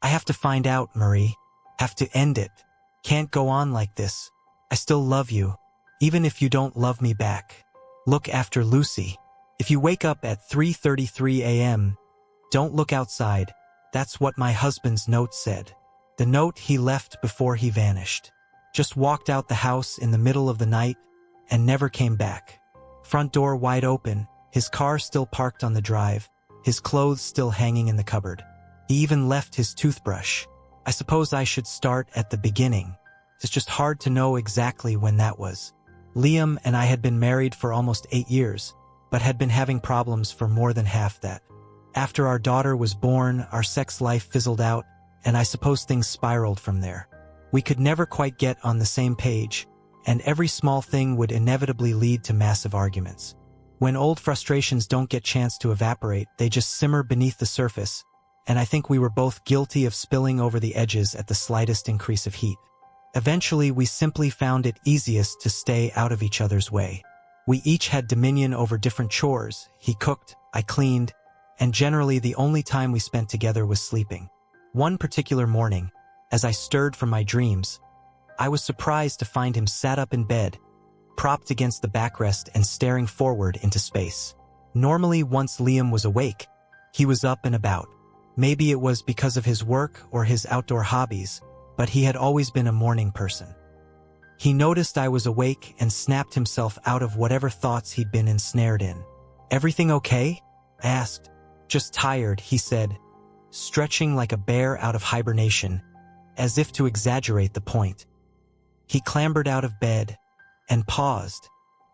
I have to find out, Marie. Have to end it. Can't go on like this. I still love you, even if you don't love me back. Look after Lucy. If you wake up at 3:33 a.m., don't look outside. That's what my husband's note said. The note he left before he vanished. Just walked out the house in the middle of the night and never came back. Front door wide open, his car still parked on the drive, his clothes still hanging in the cupboard. He even left his toothbrush. I suppose I should start at the beginning. It's just hard to know exactly when that was. Liam and I had been married for almost 8 years, but had been having problems for more than half that. After our daughter was born, our sex life fizzled out, and I suppose things spiraled from there. We could never quite get on the same page, and every small thing would inevitably lead to massive arguments. When old frustrations don't get chance to evaporate, they just simmer beneath the surface, and I think we were both guilty of spilling over the edges at the slightest increase of heat. Eventually, we simply found it easiest to stay out of each other's way. We each had dominion over different chores. He cooked, I cleaned, and generally the only time we spent together was sleeping. One particular morning, as I stirred from my dreams, I was surprised to find him sat up in bed, propped against the backrest and staring forward into space. Normally, once Liam was awake, he was up and about. Maybe it was because of his work or his outdoor hobbies, but he had always been a morning person. He noticed I was awake and snapped himself out of whatever thoughts he'd been ensnared in. "Everything okay?" I asked. "Just tired," he said, stretching like a bear out of hibernation, as if to exaggerate the point. He clambered out of bed and paused,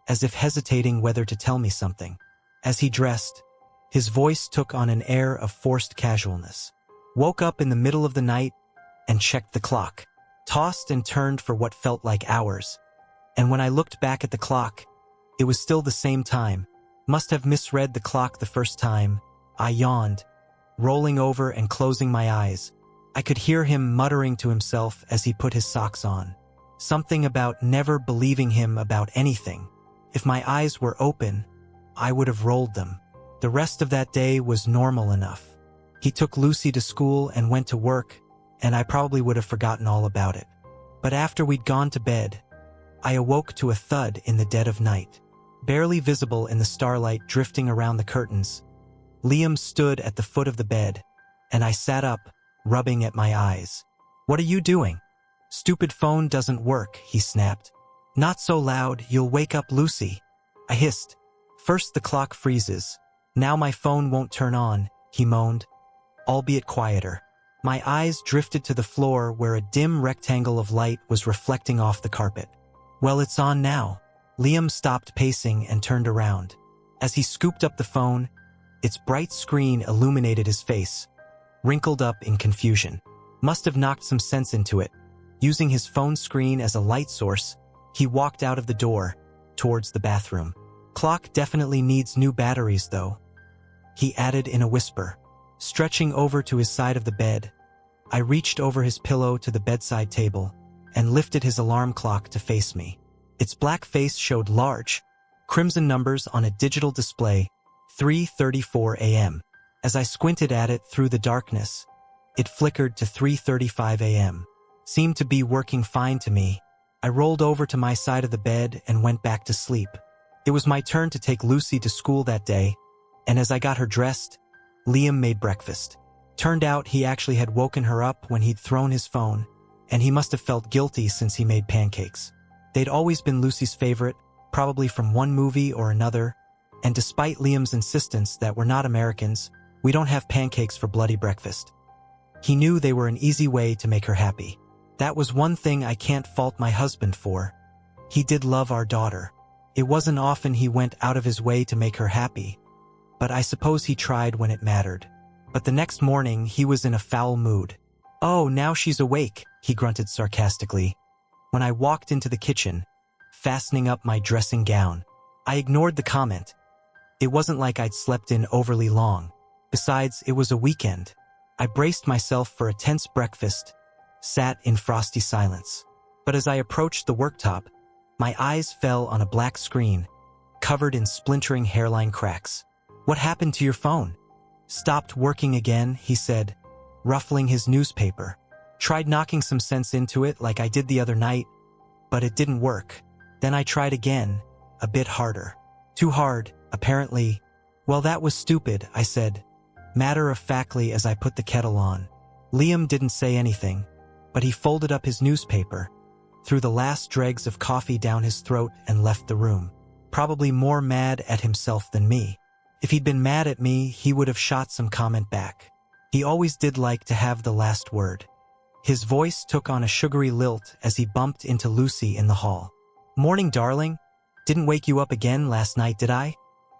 as if hesitating whether to tell me something. As he dressed, his voice took on an air of forced casualness. "Woke up in the middle of the night and checked the clock. Tossed and turned for what felt like hours. And when I looked back at the clock, it was still the same time. Must have misread the clock the first time." I yawned, rolling over and closing my eyes. I could hear him muttering to himself as he put his socks on. Something about never believing him about anything. If my eyes were open, I would have rolled them. The rest of that day was normal enough. He took Lucy to school and went to work, and I probably would have forgotten all about it. But after we'd gone to bed, I awoke to a thud in the dead of night. Barely visible in the starlight drifting around the curtains, Liam stood at the foot of the bed, and I sat up, rubbing at my eyes. "What are you doing?" "Stupid phone doesn't work," he snapped. "Not so loud, you'll wake up Lucy," I hissed. "First the clock freezes. Now my phone won't turn on," he moaned, albeit quieter. My eyes drifted to the floor where a dim rectangle of light was reflecting off the carpet. "Well, it's on now." Liam stopped pacing and turned around. As he scooped up the phone, its bright screen illuminated his face, wrinkled up in confusion. Must have knocked some sense into it. Using his phone screen as a light source, he walked out of the door, towards the bathroom. "Clock definitely needs new batteries, though," he added in a whisper. Stretching over to his side of the bed, I reached over his pillow to the bedside table and lifted his alarm clock to face me. Its black face showed large, crimson numbers on a digital display, 3:34 a.m. As I squinted at it through the darkness, it flickered to 3:35 a.m. Seemed to be working fine to me. I rolled over to my side of the bed and went back to sleep. It was my turn to take Lucy to school that day, and as I got her dressed, Liam made breakfast. Turned out he actually had woken her up when he'd thrown his phone, and he must have felt guilty since he made pancakes. They'd always been Lucy's favorite, probably from one movie or another, and despite Liam's insistence that we're not Americans, we don't have pancakes for bloody breakfast. He knew they were an easy way to make her happy. That was one thing I can't fault my husband for. He did love our daughter. It wasn't often he went out of his way to make her happy, but I suppose he tried when it mattered. But the next morning, he was in a foul mood. "Oh, now she's awake," he grunted sarcastically. When I walked into the kitchen, fastening up my dressing gown, I ignored the comment. It wasn't like I'd slept in overly long. Besides, it was a weekend. I braced myself for a tense breakfast, sat in frosty silence. But as I approached the worktop, my eyes fell on a black screen, covered in splintering hairline cracks. "What happened to your phone?" "Stopped working again," he said, ruffling his newspaper. Tried knocking some sense into it like I did the other night, but it didn't work. Then I tried again, a bit harder. Too hard, apparently. Well, that was stupid, I said, matter-of-factly as I put the kettle on. Liam didn't say anything, but he folded up his newspaper, threw the last dregs of coffee down his throat and left the room, probably more mad at himself than me. If he'd been mad at me, he would have shot some comment back. He always did like to have the last word. His voice took on a sugary lilt as he bumped into Lucy in the hall. "Morning, darling. Didn't wake you up again last night, did I?"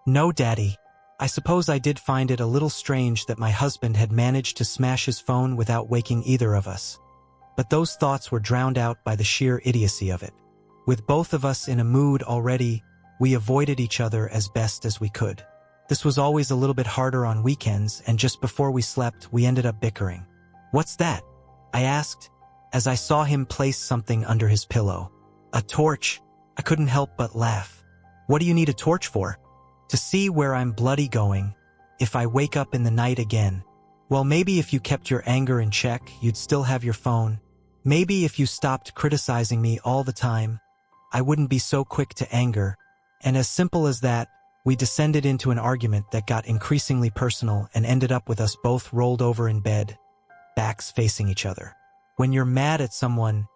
"No, Daddy. I suppose I did find it a little strange that my husband had managed to smash his phone without waking either of us. But those thoughts were drowned out by the sheer idiocy of it. With both of us in a mood already, we avoided each other as best as we could. This was always a little bit harder on weekends, and just before we slept, we ended up bickering." "What's that?" I asked, as I saw him place something under his pillow. "A torch." I couldn't help but laugh. "What do you need a torch for?" "To see where I'm bloody going, if I wake up in the night again." "Well, maybe if you kept your anger in check, you'd still have your phone. Maybe if you stopped criticizing me all the time, I wouldn't be so quick to anger." And as simple as that, we descended into an argument that got increasingly personal and ended up with us both rolled over in bed, backs facing each other. When you're mad at someone,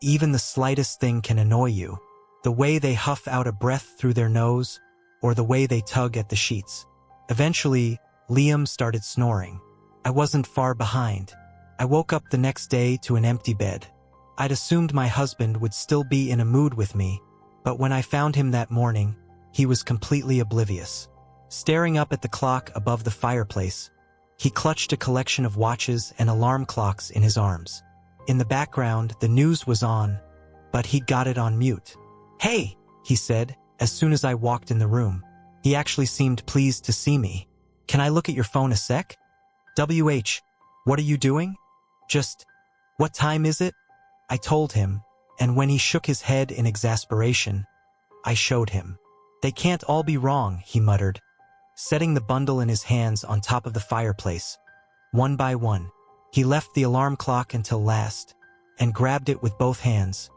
even the slightest thing can annoy you. The way they huff out a breath through their nose, or the way they tug at the sheets. Eventually, Liam started snoring. I wasn't far behind. I woke up the next day to an empty bed. I'd assumed my husband would still be in a mood with me, but when I found him that morning, he was completely oblivious. Staring up at the clock above the fireplace, he clutched a collection of watches and alarm clocks in his arms. In the background, the news was on, but he'd got it on mute. "Hey," he said, as soon as I walked in the room. He actually seemed pleased to see me. "Can I look at your phone a sec?" "WH, what are you doing?" "Just, what time is it?" I told him, and when he shook his head in exasperation, I showed him. "They can't all be wrong," he muttered, setting the bundle in his hands on top of the fireplace. One by one, he left the alarm clock until last, and grabbed it with both hands,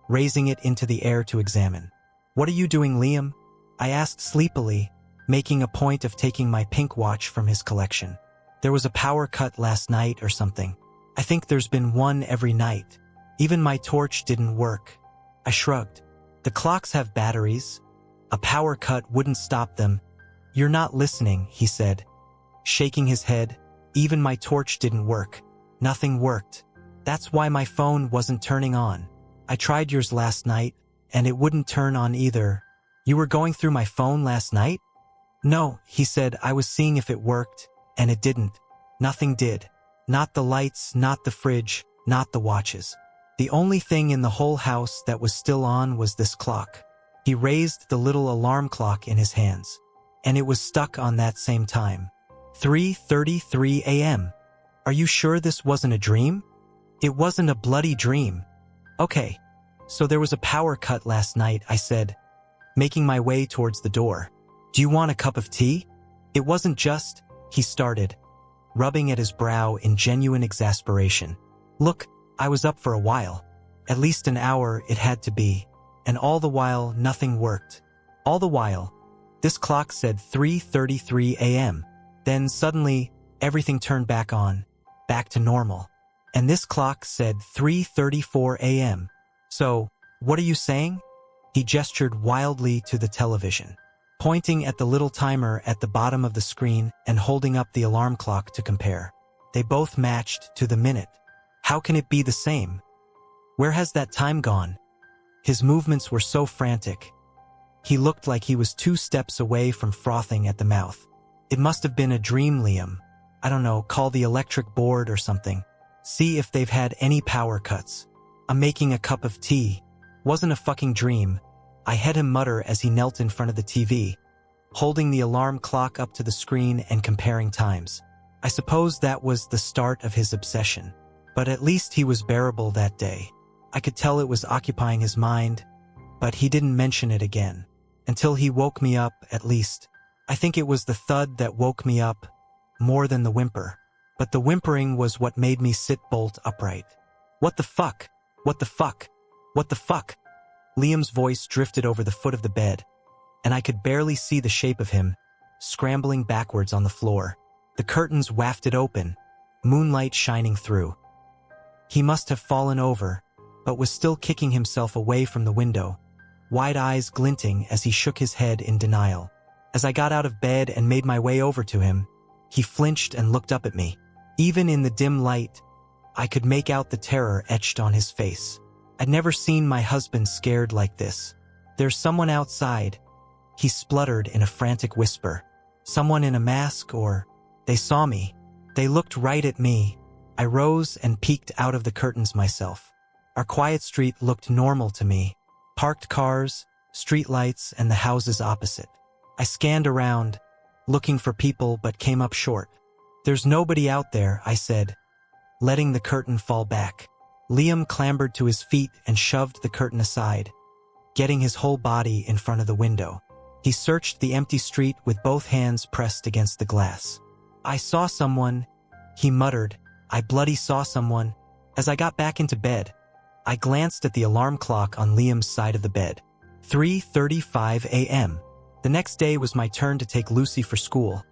raising it into the air to examine. "What are you doing, Liam?" I asked sleepily, making a point of taking my pink watch from his collection. "There was a power cut last night or something. I think there's been one every night. Even my torch didn't work." I shrugged. "The clocks have batteries. A power cut wouldn't stop them." "You're not listening," he said, shaking his head. "Even my torch didn't work. Nothing worked. That's why my phone wasn't turning on. I tried yours last night, and it wouldn't turn on either." "You were going through my phone last night?" "No," he said. "I was seeing if it worked, and it didn't. Nothing did. Not the lights, not the fridge, not the watches. The only thing in the whole house that was still on was this clock." He raised the little alarm clock in his hands, and it was stuck on that same time. 3:33 a.m. "Are you sure this wasn't a dream?" "It wasn't a bloody dream." "Okay, so there was a power cut last night," I said, making my way towards the door. "Do you want a cup of tea?" "It wasn't just," he started, rubbing at his brow in genuine exasperation. "Look, I was up for a while. At least an hour it had to be. And all the while, nothing worked. All the while, this clock said 3:33 a.m. Then suddenly, everything turned back on, back to normal. And this clock said 3:34 a.m. So, what are you saying?" He gestured wildly to the television, pointing at the little timer at the bottom of the screen and holding up the alarm clock to compare. They both matched to the minute. How can it be the same? Where has that time gone? His movements were so frantic. He looked like he was 2 steps away from frothing at the mouth. "It must have been a dream, Liam. I don't know, call the electric board or something. See if they've had any power cuts. I'm making a cup of tea. Wasn't a fucking dream." I heard him mutter as he knelt in front of the TV, holding the alarm clock up to the screen and comparing times. I suppose that was the start of his obsession. But at least he was bearable that day. I could tell it was occupying his mind, but he didn't mention it again. Until he woke me up, at least. I think it was the thud that woke me up, more than the whimper. but the whimpering was what made me sit bolt upright. What the fuck? What the fuck? What the fuck? Liam's voice drifted over the foot of the bed, and I could barely see the shape of him, scrambling backwards on the floor. The curtains wafted open, moonlight shining through. He must have fallen over, but was still kicking himself away from the window, wide eyes glinting as he shook his head in denial. As I got out of bed and made my way over to him, he flinched and looked up at me. Even in the dim light, I could make out the terror etched on his face. I'd never seen my husband scared like this. "There's someone outside," he spluttered in a frantic whisper. "Someone in a mask, or they saw me. They looked right at me." I rose and peeked out of the curtains myself. Our quiet street looked normal to me. Parked cars, streetlights, and the houses opposite. I scanned around, looking for people, but came up short. "There's nobody out there," I said, letting the curtain fall back. Liam clambered to his feet and shoved the curtain aside, getting his whole body in front of the window. He searched the empty street with both hands pressed against the glass. "I saw someone," he muttered. "I bloody saw someone." As I got back into bed, I glanced at the alarm clock on Liam's side of the bed. 3:35 a.m. The next day was my turn to take Lucy for school,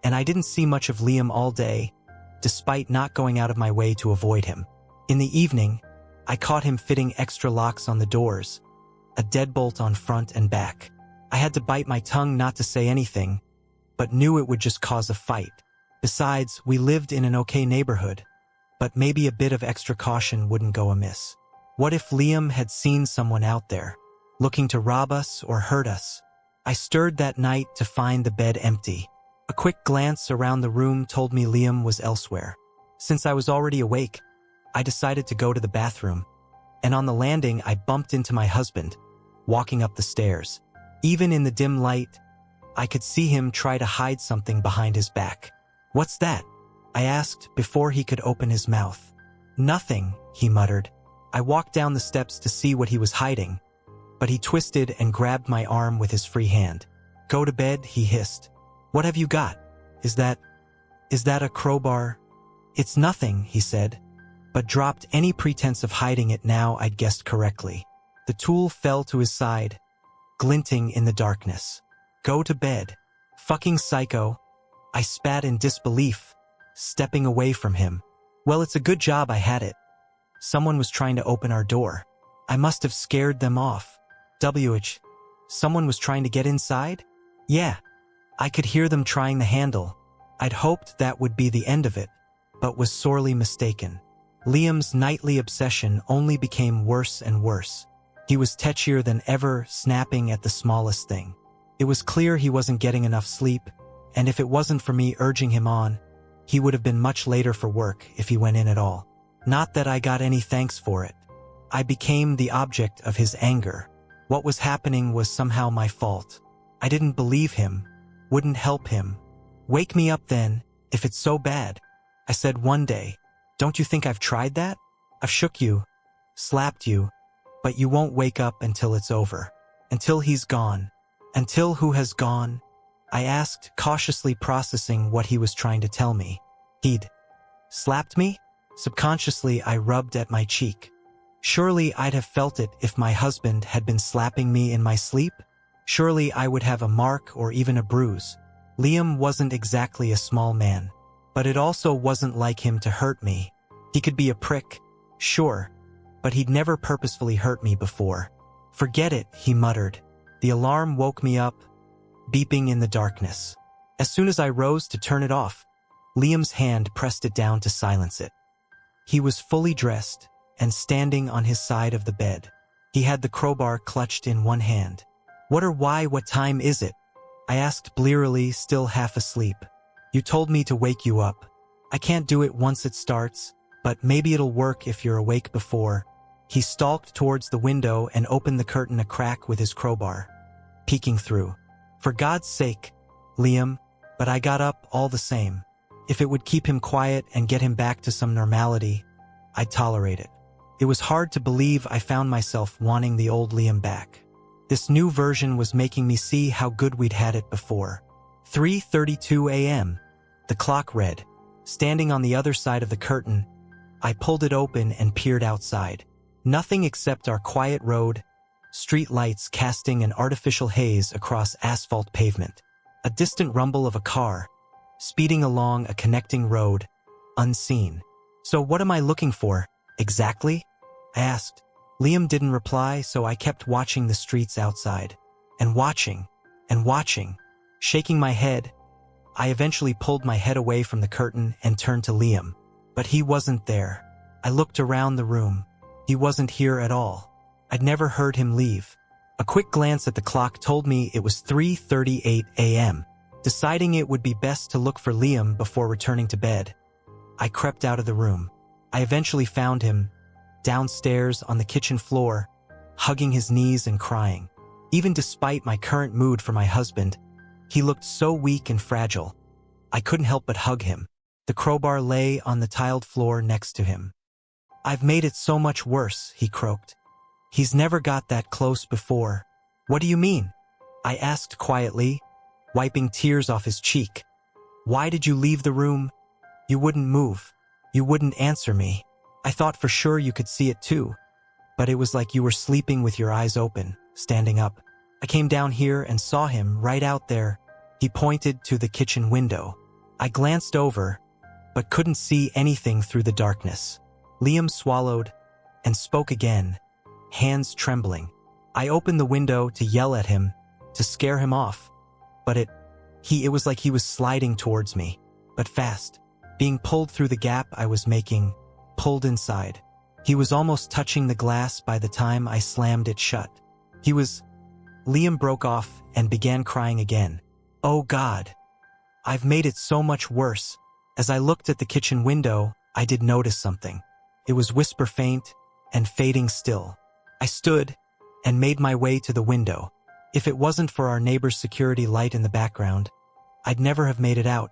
and I didn't see much of Liam all day, despite not going out of my way to avoid him. In the evening, I caught him fitting extra locks on the doors, a deadbolt on front and back. I had to bite my tongue not to say anything, but knew it would just cause a fight. Besides, we lived in an okay neighborhood, but maybe a bit of extra caution wouldn't go amiss. What if Liam had seen someone out there, looking to rob us or hurt us? I stirred that night to find the bed empty. A quick glance around the room told me Liam was elsewhere. Since I was already awake, I decided to go to the bathroom, and on the landing I bumped into my husband, walking up the stairs. Even in the dim light, I could see him try to hide something behind his back. "What's that?" I asked before he could open his mouth. "Nothing," he muttered. I walked down the steps to see what he was hiding, but he twisted and grabbed my arm with his free hand. "Go to bed," he hissed. "What have you got? Is that a crowbar?" "It's nothing," he said, but dropped any pretense of hiding it now I'd guessed correctly. The tool fell to his side, glinting in the darkness. "Go to bed. Fucking psycho." I spat in disbelief, stepping away from him. Well, it's a good job I had it. Someone was trying to open our door. I must have scared them off. Someone was trying to get inside? Yeah. I could hear them trying the handle. I'd hoped that would be the end of it, but was sorely mistaken. Liam's nightly obsession only became worse and worse. He was tetchier than ever, snapping at the smallest thing. It was clear he wasn't getting enough sleep, and if it wasn't for me urging him on, he would have been much later for work if he went in at all. Not that I got any thanks for it. I became the object of his anger. What was happening was somehow my fault. I didn't believe him, wouldn't help him. "Wake me up then, if it's so bad," I said one day. "Don't you think I've tried that? I've shook you, slapped you, but you won't wake up until it's over. Until he's gone." "Until who has gone?" I asked, cautiously processing what he was trying to tell me. He'd slapped me? Subconsciously, I rubbed at my cheek. Surely I'd have felt it if my husband had been slapping me in my sleep? Surely I would have a mark or even a bruise. Liam wasn't exactly a small man, but it also wasn't like him to hurt me. He could be a prick, sure, but he'd never purposefully hurt me before. "Forget it," he muttered. The alarm woke me up, beeping in the darkness. As soon as I rose to turn it off, Liam's hand pressed it down to silence it. He was fully dressed and standing on his side of the bed. He had the crowbar clutched in one hand. What time is it?" I asked blearily, still half asleep. "You told me to wake you up. I can't do it once it starts, but maybe it'll work if you're awake before." He stalked towards the window and opened the curtain a crack with his crowbar, peeking through. "For God's sake, Liam," but I got up all the same. If it would keep him quiet and get him back to some normality, I'd tolerate it. It was hard to believe I found myself wanting the old Liam back. This new version was making me see how good we'd had it before. 3:32 a.m. The clock read Standing on the other side of the curtain, I pulled it open and peered outside. Nothing except our quiet road, street lights casting an artificial haze across asphalt pavement. A distant rumble of a car, speeding along a connecting road, unseen. "So what am I looking for, exactly?" I asked. Liam didn't reply, so I kept watching the streets outside. And watching, shaking my head. I eventually pulled my head away from the curtain and turned to Liam. But he wasn't there. I looked around the room. He wasn't here at all. I'd never heard him leave. A quick glance at the clock told me it was 3:38 a.m. Deciding it would be best to look for Liam before returning to bed, I crept out of the room. I eventually found him, downstairs on the kitchen floor, hugging his knees and crying. Even despite my current mood for my husband, he looked so weak and fragile. I couldn't help but hug him. The crowbar lay on the tiled floor next to him. "I've made it so much worse," he croaked. "He's never got that close before." "What do you mean?" I asked quietly, wiping tears off his cheek. "Why did you leave the room? You wouldn't move. You wouldn't answer me. I thought for sure you could see it too. But it was like you were sleeping with your eyes open, standing up. I came down here and saw him right out there." He pointed to the kitchen window. I glanced over, but couldn't see anything through the darkness. Liam swallowed and spoke again, hands trembling. I opened the window to yell at him, to scare him off. But it was like he was sliding towards me, but fast, being pulled through the gap I was making, pulled inside. He was almost touching the glass by the time I slammed it shut. Liam broke off and began crying again. "Oh God, I've made it so much worse." As I looked at the kitchen window, I did notice something. It was whisper faint and fading still. I stood and made my way to the window. If it wasn't for our neighbor's security light in the background, I'd never have made it out.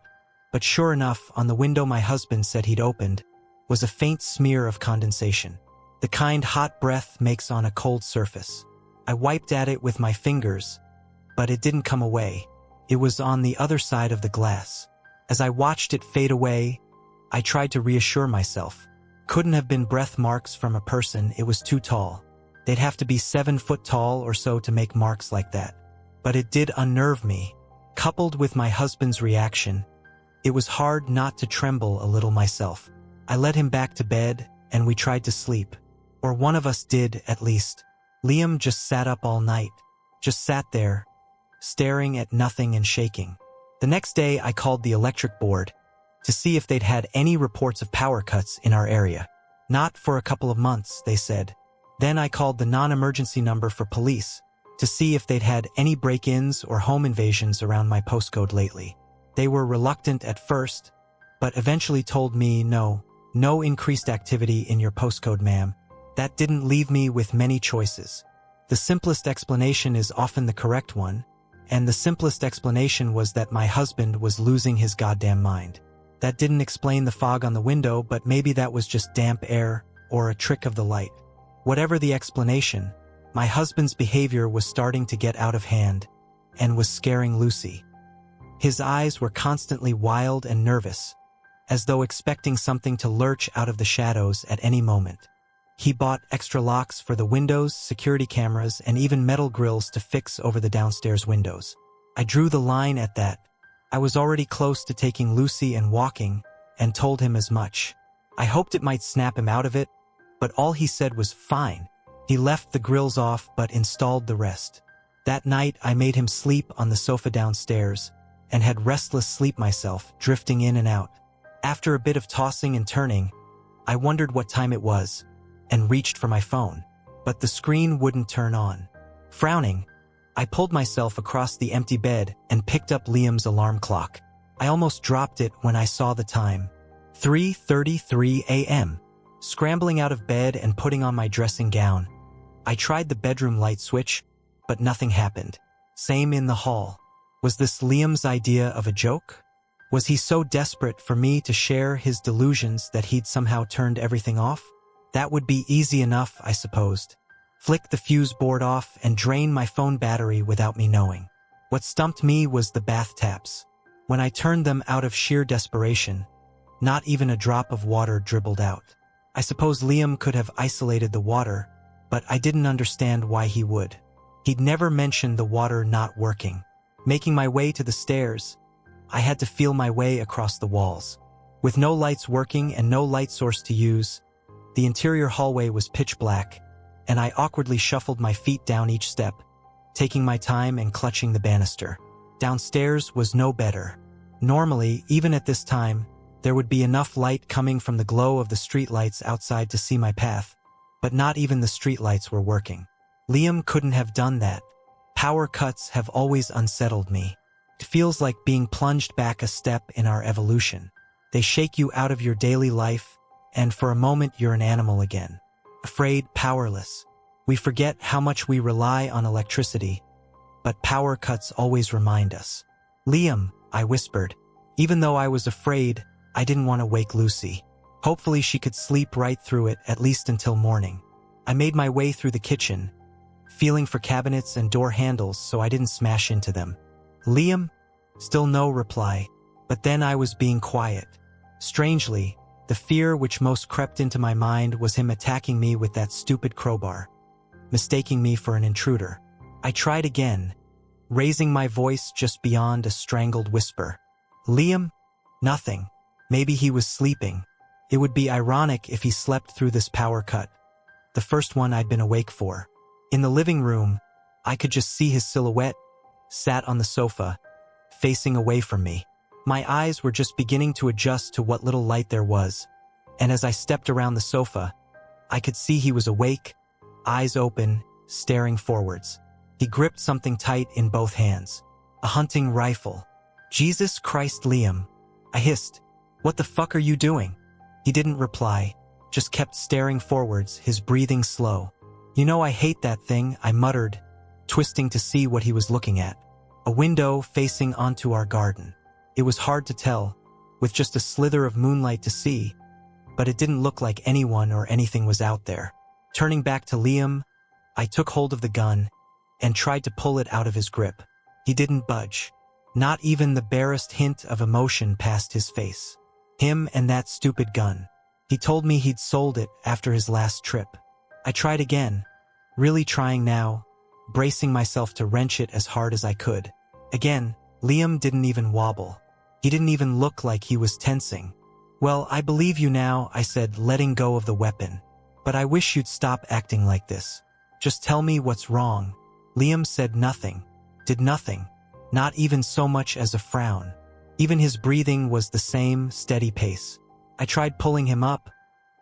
But sure enough, on the window my husband said he'd opened, was a faint smear of condensation. The kind hot breath makes on a cold surface. I wiped at it with my fingers, but it didn't come away. It was on the other side of the glass. As I watched it fade away, I tried to reassure myself. Couldn't have been breath marks from a person, it was too tall. They'd have to be 7 foot tall or so to make marks like that. But it did unnerve me. Coupled with my husband's reaction, it was hard not to tremble a little myself. I led him back to bed, and we tried to sleep. Or one of us did, at least. Liam just sat up all night. Just sat there, staring at nothing and shaking. The next day, I called the electric board to see if they'd had any reports of power cuts in our area. Not for a couple of months, they said. Then I called the non-emergency number for police to see if they'd had any break-ins or home invasions around my postcode lately. They were reluctant at first, but eventually told me no increased activity in your postcode, ma'am. That didn't leave me with many choices. The simplest explanation is often the correct one, and the simplest explanation was that my husband was losing his goddamn mind. That didn't explain the fog on the window, but maybe that was just damp air or a trick of the light. Whatever the explanation, my husband's behavior was starting to get out of hand and was scaring Lucy. His eyes were constantly wild and nervous, as though expecting something to lurch out of the shadows at any moment. He bought extra locks for the windows, security cameras, and even metal grills to fix over the downstairs windows. I drew the line at that. I was already close to taking Lucy and walking, and told him as much. I hoped it might snap him out of it, but all he said was fine. He left the grills off but installed the rest. That night I made him sleep on the sofa downstairs, and had restless sleep myself, drifting in and out. After a bit of tossing and turning, I wondered what time it was, and reached for my phone, but the screen wouldn't turn on. Frowning, I pulled myself across the empty bed and picked up Liam's alarm clock. I almost dropped it when I saw the time. 3:33 a.m. Scrambling out of bed and putting on my dressing gown, I tried the bedroom light switch, but nothing happened. Same in the hall. Was this Liam's idea of a joke? Was he so desperate for me to share his delusions that he'd somehow turned everything off? That would be easy enough, I supposed. Flick the fuse board off and drain my phone battery without me knowing. What stumped me was the bath taps. When I turned them out of sheer desperation, Not even a drop of water dribbled out. I suppose Liam could have isolated the water, but I didn't understand why he would. He'd never mentioned the water not working. Making my way to the stairs, I had to feel my way across the walls. With no lights working and no light source to use, the interior hallway was pitch black, and I awkwardly shuffled my feet down each step, taking my time and clutching the banister. Downstairs was no better. Normally, even at this time, there would be enough light coming from the glow of the streetlights outside to see my path, but not even the streetlights were working. Liam couldn't have done that. Power cuts have always unsettled me. It feels like being plunged back a step in our evolution. They shake you out of your daily life, and for a moment you're an animal again. Afraid, powerless. We forget how much we rely on electricity, but power cuts always remind us. Liam, I whispered. Even though I was afraid, I didn't want to wake Lucy. Hopefully she could sleep right through it, at least until morning. I made my way through the kitchen, feeling for cabinets and door handles so I didn't smash into them. Liam? Still no reply, but then I was being quiet. Strangely, the fear which most crept into my mind was him attacking me with that stupid crowbar, mistaking me for an intruder. I tried again, raising my voice just beyond a strangled whisper. Liam? Nothing. Maybe he was sleeping. It would be ironic if he slept through this power cut, the first one I'd been awake for. In the living room, I could just see his silhouette, sat on the sofa, facing away from me. My eyes were just beginning to adjust to what little light there was, and as I stepped around the sofa, I could see he was awake, eyes open, staring forwards. He gripped something tight in both hands. A hunting rifle. Jesus Christ, Liam. I hissed. What the fuck are you doing? He didn't reply, just kept staring forwards, his breathing slow. You know I hate that thing, I muttered, twisting to see what he was looking at. A window facing onto our garden. It was hard to tell, with just a slither of moonlight to see, but it didn't look like anyone or anything was out there. Turning back to Liam, I took hold of the gun and tried to pull it out of his grip. He didn't budge. Not even the barest hint of emotion passed his face. Him and that stupid gun. He told me he'd sold it after his last trip. I tried again, really trying now, bracing myself to wrench it as hard as I could. Again, Liam didn't even wobble. He didn't even look like he was tensing. Well, I believe you now, I said, letting go of the weapon. But I wish you'd stop acting like this. Just tell me what's wrong. Liam said nothing, did nothing, not even so much as a frown. Even his breathing was the same steady pace. I tried pulling him up,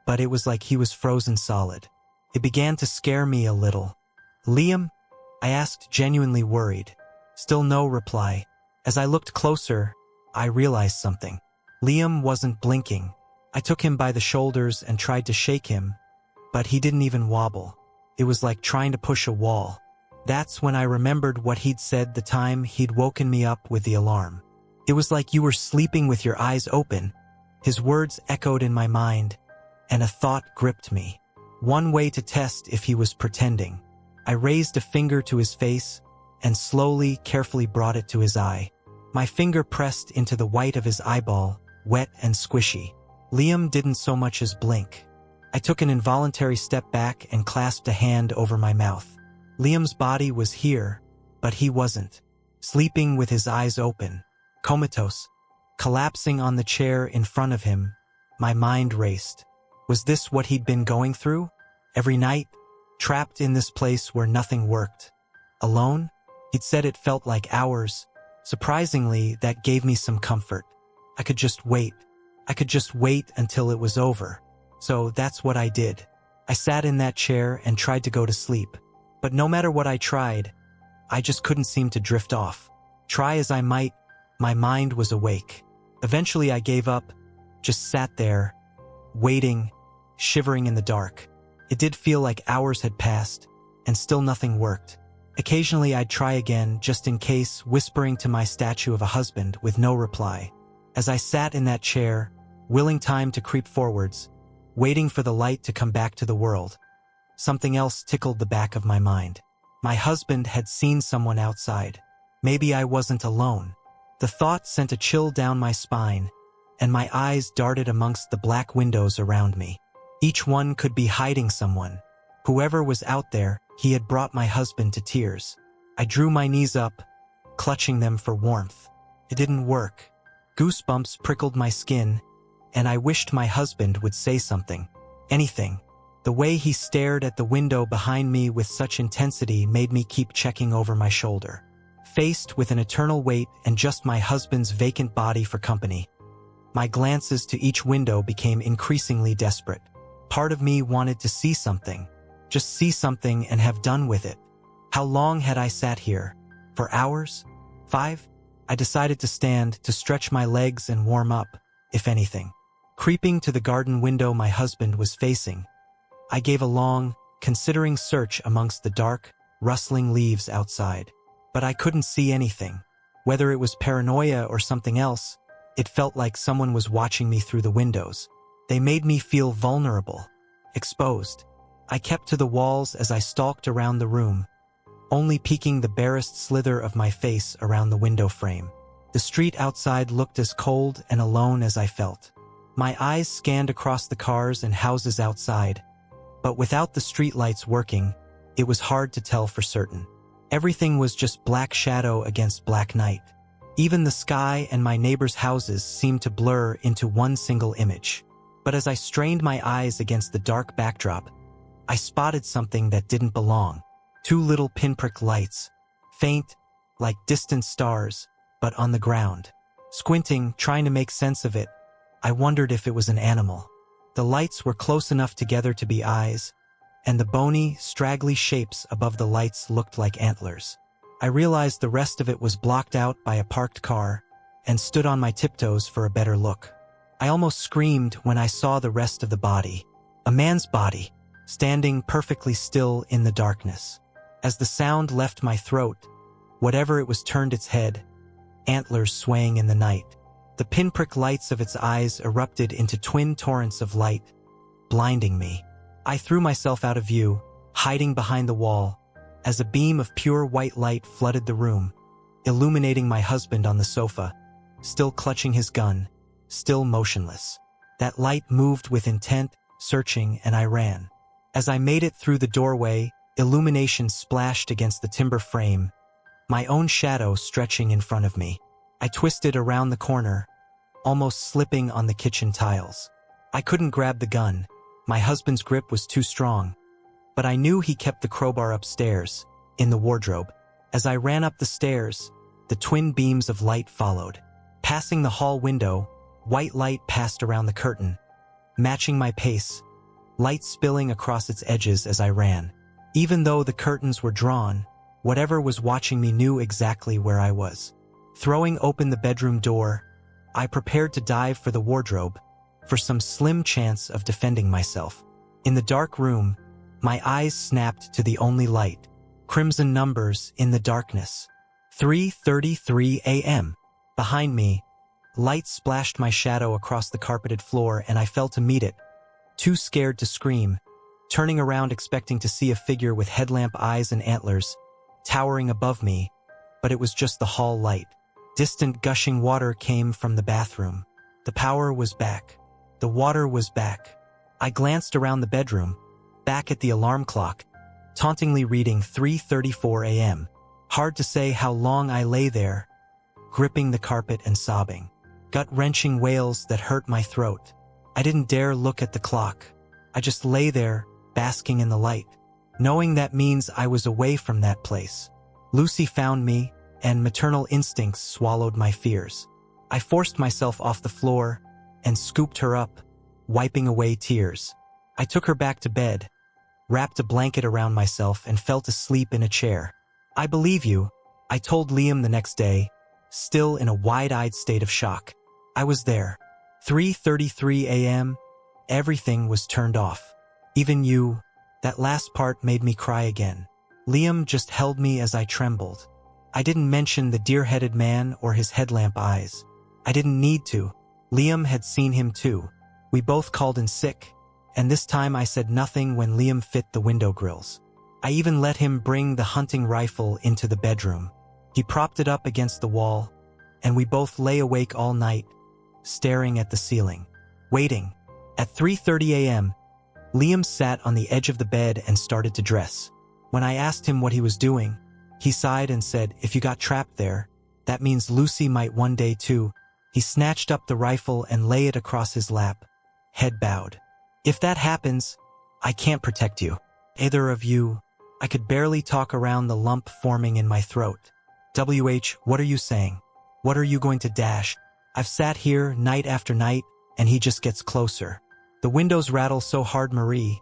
but it was like he was frozen solid. It began to scare me a little. Liam? I asked, genuinely worried. Still no reply. As I looked closer, I realized something. Liam wasn't blinking. I took him by the shoulders and tried to shake him, but he didn't even wobble. It was like trying to push a wall. That's when I remembered what he'd said the time he'd woken me up with the alarm. It was like you were sleeping with your eyes open. His words echoed in my mind, and a thought gripped me. One way to test if he was pretending. I raised a finger to his face and slowly, carefully brought it to his eye. My finger pressed into the white of his eyeball, wet and squishy. Liam didn't so much as blink. I took an involuntary step back and clasped a hand over my mouth. Liam's body was here, but he wasn't. Sleeping with his eyes open, comatose, collapsing on the chair in front of him. My mind raced. Was this what he'd been going through? Every night, trapped in this place where nothing worked. Alone? He'd said it felt like hours. Surprisingly, that gave me some comfort. I could just wait. I could just wait until it was over. So that's what I did. I sat in that chair and tried to go to sleep. But no matter what I tried, I just couldn't seem to drift off. Try as I might, my mind was awake. Eventually I gave up, just sat there, waiting, shivering in the dark. It did feel like hours had passed, and still nothing worked. Occasionally I'd try again, just in case, whispering to my statue of a husband with no reply. As I sat in that chair, willing time to creep forwards, waiting for the light to come back to the world, something else tickled the back of my mind. My husband had seen someone outside. Maybe I wasn't alone. The thought sent a chill down my spine, and my eyes darted amongst the black windows around me. Each one could be hiding someone. Whoever was out there, he had brought my husband to tears. I drew my knees up, clutching them for warmth. It didn't work. Goosebumps prickled my skin, and I wished my husband would say something. Anything. The way he stared at the window behind me with such intensity made me keep checking over my shoulder. Faced with an eternal wait and just my husband's vacant body for company, my glances to each window became increasingly desperate. Part of me wanted to see something. Just see something and have done with it. How long had I sat here? For hours? 5? I decided to stand, to stretch my legs and warm up, if anything. Creeping to the garden window my husband was facing, I gave a long, considering search amongst the dark, rustling leaves outside. But I couldn't see anything. Whether it was paranoia or something else, it felt like someone was watching me through the windows. They made me feel vulnerable, exposed. I kept to the walls as I stalked around the room, only peeking the barest slither of my face around the window frame. The street outside looked as cold and alone as I felt. My eyes scanned across the cars and houses outside, but without the streetlights working, it was hard to tell for certain. Everything was just black shadow against black night. Even the sky and my neighbors' houses seemed to blur into one single image. But as I strained my eyes against the dark backdrop, I spotted something that didn't belong. 2 little pinprick lights, faint, like distant stars, but on the ground. Squinting, trying to make sense of it, I wondered if it was an animal. The lights were close enough together to be eyes, and the bony, straggly shapes above the lights looked like antlers. I realized the rest of it was blocked out by a parked car, and stood on my tiptoes for a better look. I almost screamed when I saw the rest of the body. A man's body, standing perfectly still in the darkness. As the sound left my throat, whatever it was turned its head, antlers swaying in the night. The pinprick lights of its eyes erupted into twin torrents of light, blinding me. I threw myself out of view, hiding behind the wall, as a beam of pure white light flooded the room, illuminating my husband on the sofa, still clutching his gun, still motionless. That light moved with intent, searching, and I ran. As I made it through the doorway, illumination splashed against the timber frame, my own shadow stretching in front of me. I twisted around the corner, almost slipping on the kitchen tiles. I couldn't grab the gun. My husband's grip was too strong. But I knew he kept the crowbar upstairs, in the wardrobe. As I ran up the stairs, the twin beams of light followed. Passing the hall window, white light passed around the curtain, matching my pace, light spilling across its edges as I ran. Even though the curtains were drawn, whatever was watching me knew exactly where I was. Throwing open the bedroom door, I prepared to dive for the wardrobe, for some slim chance of defending myself. In the dark room, my eyes snapped to the only light, crimson numbers in the darkness. 3:33 a.m. Behind me, light splashed my shadow across the carpeted floor and I fell to meet it, too scared to scream, turning around expecting to see a figure with headlamp eyes and antlers, towering above me, but it was just the hall light. Distant gushing water came from the bathroom. The power was back. The water was back. I glanced around the bedroom, back at the alarm clock, tauntingly reading 3:34 a.m. Hard to say how long I lay there, gripping the carpet and sobbing. Gut-wrenching wails that hurt my throat. I didn't dare look at the clock. I just lay there, basking in the light, knowing that means I was away from that place. Lucy found me, and maternal instincts swallowed my fears. I forced myself off the floor and scooped her up, wiping away tears. I took her back to bed, wrapped a blanket around myself and fell asleep in a chair. "I believe you," I told Liam the next day, still in a wide-eyed state of shock. I was there. 3:33 a.m., everything was turned off. Even you. That last part made me cry again. Liam just held me as I trembled. I didn't mention the deer-headed man or his headlamp eyes. I didn't need to. Liam had seen him too. We both called in sick, and this time I said nothing when Liam fit the window grills. I even let him bring the hunting rifle into the bedroom. He propped it up against the wall, and we both lay awake all night, staring at the ceiling, waiting. At 3:30 a.m., Liam sat on the edge of the bed and started to dress. When I asked him what he was doing, he sighed and said, "If you got trapped there, that means Lucy might one day too." He snatched up the rifle and lay it across his lap, head bowed. "If that happens, I can't protect you. Either of you." I could barely talk around the lump forming in my throat. What are you saying? What are you going to dash? I've sat here night after night, and he just gets closer. The windows rattle so hard, Marie.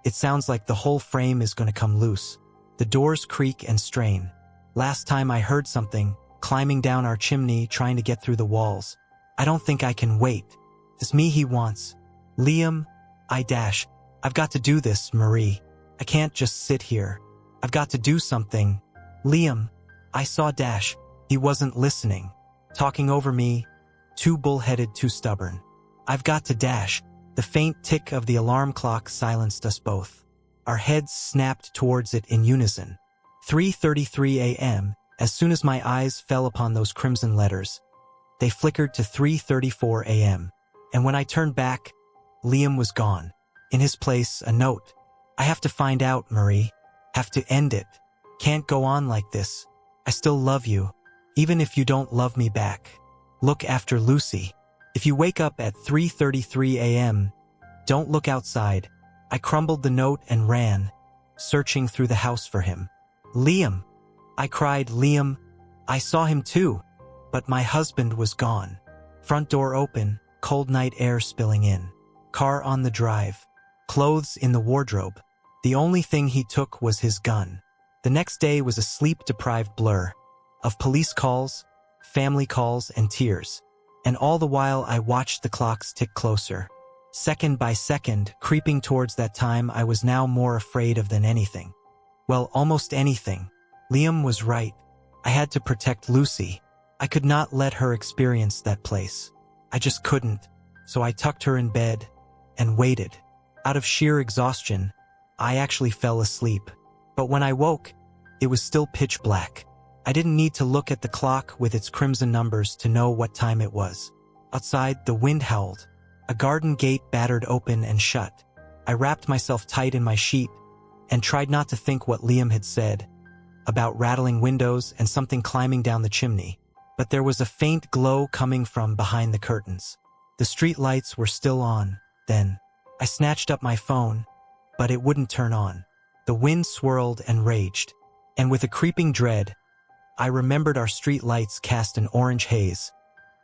It sounds like the whole frame is going to come loose. The doors creak and strain. Last time I heard something, climbing down our chimney trying to get through the walls. I don't think I can wait. It's me he wants. Liam, I've got to do this, Marie. I can't just sit here. I've got to do something. Liam, I saw Dash. He wasn't listening. Talking over me. Too bullheaded, too stubborn. I've got to dash. The faint tick of the alarm clock silenced us both. Our heads snapped towards it in unison. 3:33 a.m. As soon as my eyes fell upon those crimson letters, they flickered to 3:34 a.m. And when I turned back, Liam was gone. In his place, a note. "I have to find out, Marie. Have to end it. Can't go on like this. I still love you, even if you don't love me back. Look after Lucy. If you wake up at 3:33 a.m., don't look outside." I crumbled the note and ran, searching through the house for him. "Liam!" I cried. "Liam!" I saw him too, but my husband was gone. Front door open, cold night air spilling in. Car on the drive. Clothes in the wardrobe. The only thing he took was his gun. The next day was a sleep-deprived blur of police calls, family calls, and tears. And all the while I watched the clocks tick closer. Second by second, creeping towards that time I was now more afraid of than anything. Well, almost anything. Liam was right. I had to protect Lucy. I could not let her experience that place. I just couldn't. So I tucked her in bed and waited. Out of sheer exhaustion, I actually fell asleep. But when I woke, it was still pitch black. I didn't need to look at the clock with its crimson numbers to know what time it was. Outside, the wind howled. A garden gate battered open and shut. I wrapped myself tight in my sheet and tried not to think what Liam had said about rattling windows and something climbing down the chimney. But there was a faint glow coming from behind the curtains. The street lights were still on, then. I snatched up my phone, but it wouldn't turn on. The wind swirled and raged, and with a creeping dread, I remembered our street lights cast an orange haze,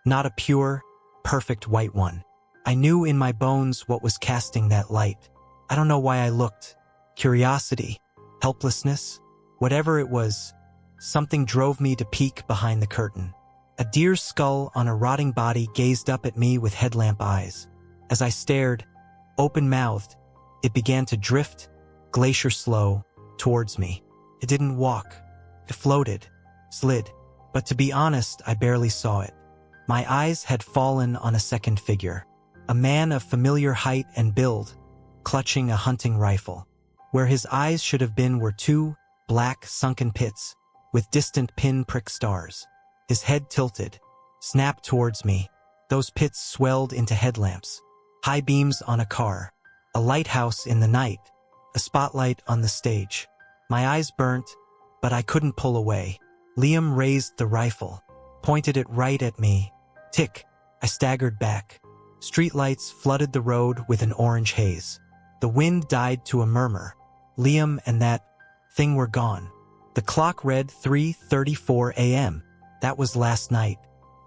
not a pure, perfect white one. I knew in my bones what was casting that light. I don't know why I looked. Curiosity, helplessness, whatever it was, something drove me to peek behind the curtain. A deer's skull on a rotting body gazed up at me with headlamp eyes. As I stared, open-mouthed, it began to drift, glacier slow, towards me. It didn't walk. It floated, slid. But to be honest, I barely saw it. My eyes had fallen on a second figure. A man of familiar height and build, clutching a hunting rifle. Where his eyes should have been were two black, sunken pits, with distant pin-prick stars. His head tilted, snapped towards me. Those pits swelled into headlamps. High beams on a car. A lighthouse in the night. A spotlight on the stage. My eyes burnt, but I couldn't pull away. Liam raised the rifle, pointed it right at me. Tick. I staggered back. Streetlights flooded the road with an orange haze. The wind died to a murmur. Liam and that thing were gone. The clock read 3:34 a.m. That was last night.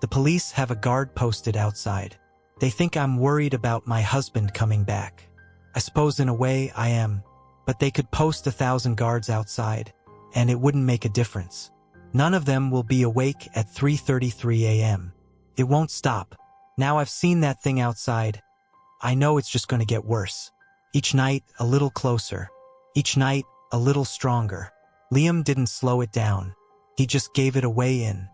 The police have a guard posted outside. They think I'm worried about my husband coming back. I suppose in a way I am, but they could post 1,000 guards outside, and it wouldn't make a difference. None of them will be awake at 3:33 a.m. It won't stop. Now I've seen that thing outside. I know it's just going to get worse. Each night, a little closer. Each night, a little stronger. Liam didn't slow it down. He just gave it away in